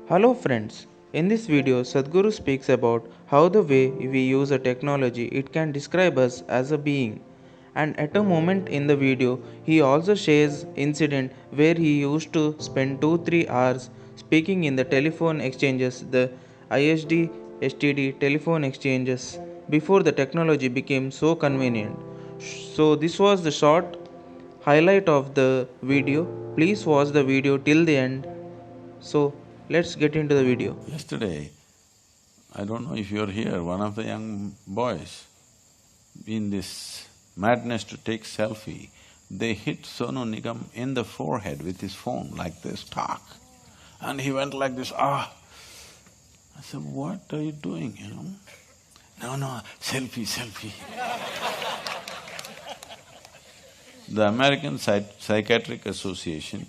Hello friends, in this video Sadhguru speaks about how the way we use a technology it can describe us as a being. And at a moment in the video he also shares incident where he used to spend 2-3 hours speaking in the telephone exchanges, the ISD STD telephone exchanges, before the technology became so convenient. So this was the short highlight of the video. Please watch the video till the end. So let's get into the video. Yesterday, I don't know if you're here, one of the young boys, in this madness to take selfie, they hit Sonu Nigam in the forehead with his phone like this, talk. And he went like this, ah! I said, what are you doing, you know? No, selfie, selfie. The American Psychiatric Association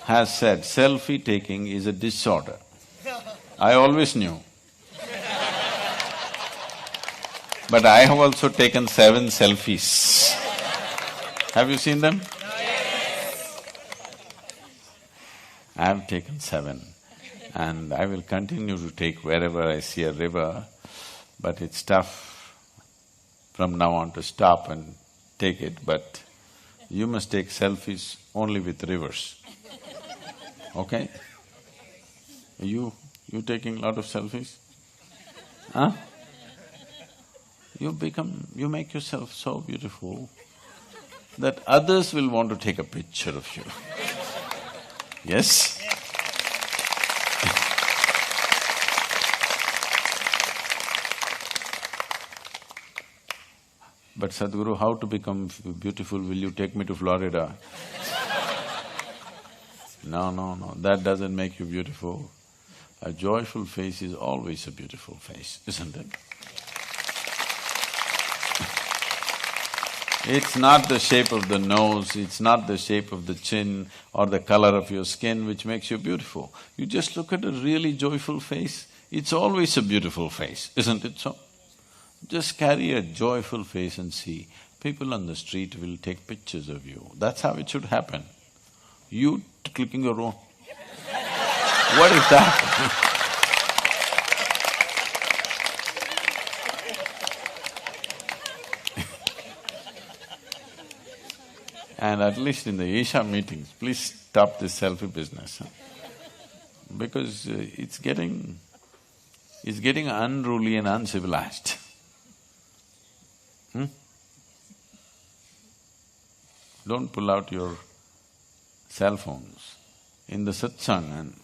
has said selfie taking is a disorder. I always knew. But I have also taken 7 selfies. Have you seen them? I have taken 7 and I will continue to take wherever I see a river, but it's tough from now on to stop and take it, but you must take selfies only with rivers, okay? You taking a lot of selfies? Huh? You make yourself so beautiful that others will want to take a picture of you. Yes? But Sadhguru, how to become beautiful? Will you take me to Florida? No, that doesn't make you beautiful. A joyful face is always a beautiful face, isn't it? It's not the shape of the nose, it's not the shape of the chin or the color of your skin which makes you beautiful. You just look at a really joyful face, it's always a beautiful face, isn't it so? Just carry a joyful face and see, people on the street will take pictures of you. That's how it should happen. You clicking your own… What is that? And at least in the Isha meetings, please stop this selfie business, huh? Because it's getting unruly and uncivilized. Don't pull out your cell phones in the satsang and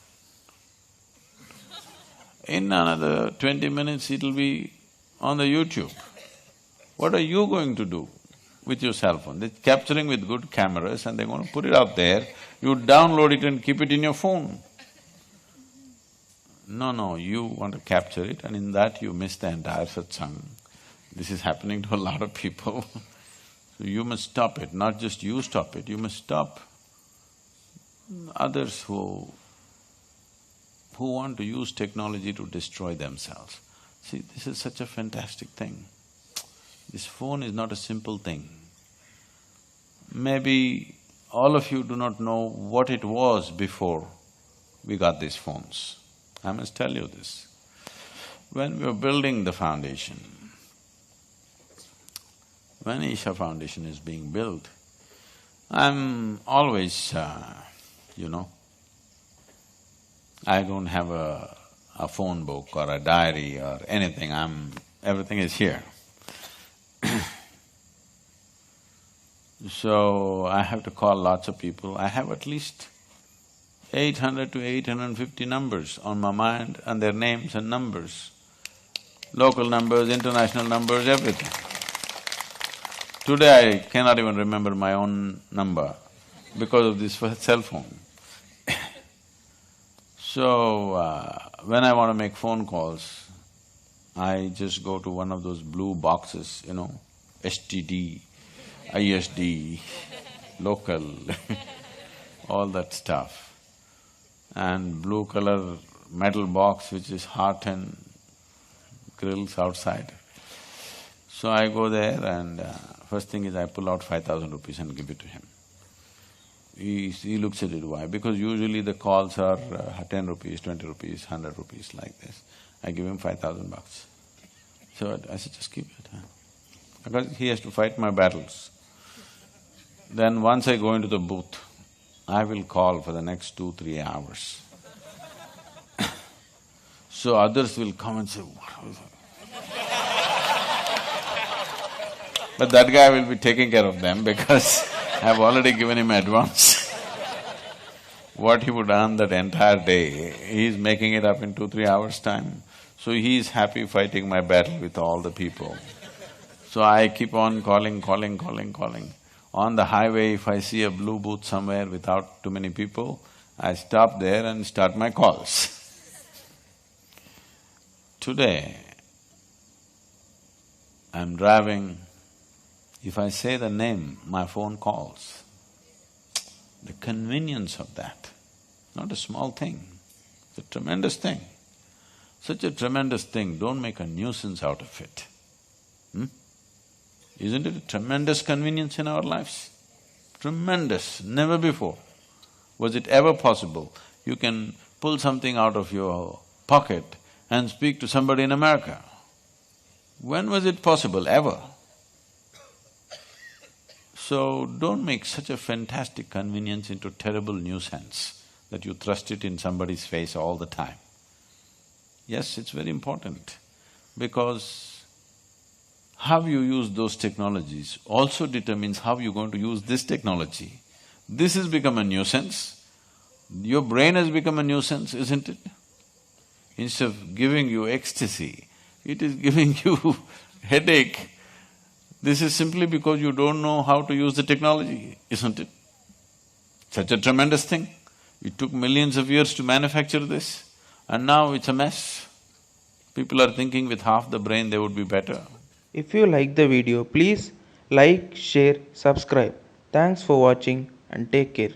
in another 20 minutes it'll be on the YouTube. What are you going to do with your cell phone? They're capturing with good cameras and they're going to put it out there, you download it and keep it in your phone. No, you want to capture it and in that you miss the entire satsang. This is happening to a lot of people. So you must stop it, not just you stop it, you must stop others who want to use technology to destroy themselves. See, this is such a fantastic thing. This phone is not a simple thing. Maybe all of you do not know what it was before we got these phones. I must tell you this. When we were building the foundation, when Isha Foundation is being built, I'm always, I don't have a phone book or a diary or anything, everything is here. So, I have to call lots of people. I have at least 800 to 850 numbers on my mind and their names and numbers. Local numbers, international numbers, everything. Today I cannot even remember my own number because of this cell phone. So, when I want to make phone calls, I just go to one of those blue boxes, STD, ISD, local, all that stuff. And blue color metal box which is hot and grills outside. So I go there and first thing is I pull out 5,000 rupees and give it to him. He looks at it, why? Because usually the calls are 10 rupees, 20 rupees, 100 rupees like this. I give him 5,000 bucks. So I said, just keep it, huh? Because he has to fight my battles. Then once I go into the booth, I will call for the next 2-3 hours. So others will come and say, what was that? But that guy will be taking care of them because I've already given him advance. What he would earn that entire day, he's making it up in 2-3 hours' time. So he is happy fighting my battle with all the people. So I keep on calling. On the highway, if I see a blue booth somewhere without too many people, I stop there and start my calls. Today, I'm driving, if I say the name, my phone calls. The convenience of that, not a small thing, it's a tremendous thing. Such a tremendous thing, don't make a nuisance out of it. Isn't it a tremendous convenience in our lives? Tremendous, never before was it ever possible. You can pull something out of your pocket and speak to somebody in America. When was it possible, ever? So don't make such a fantastic convenience into terrible nuisance that you thrust it in somebody's face all the time. Yes, it's very important because how you use those technologies also determines how you're going to use this technology. This has become a nuisance, your brain has become a nuisance, isn't it? Instead of giving you ecstasy, it is giving you headache. This is simply because you don't know how to use the technology, isn't it? Such a tremendous thing. It took millions of years to manufacture this, and now it's a mess. People are thinking with half the brain they would be better. If you like the video, please like, share, subscribe. Thanks for watching and take care.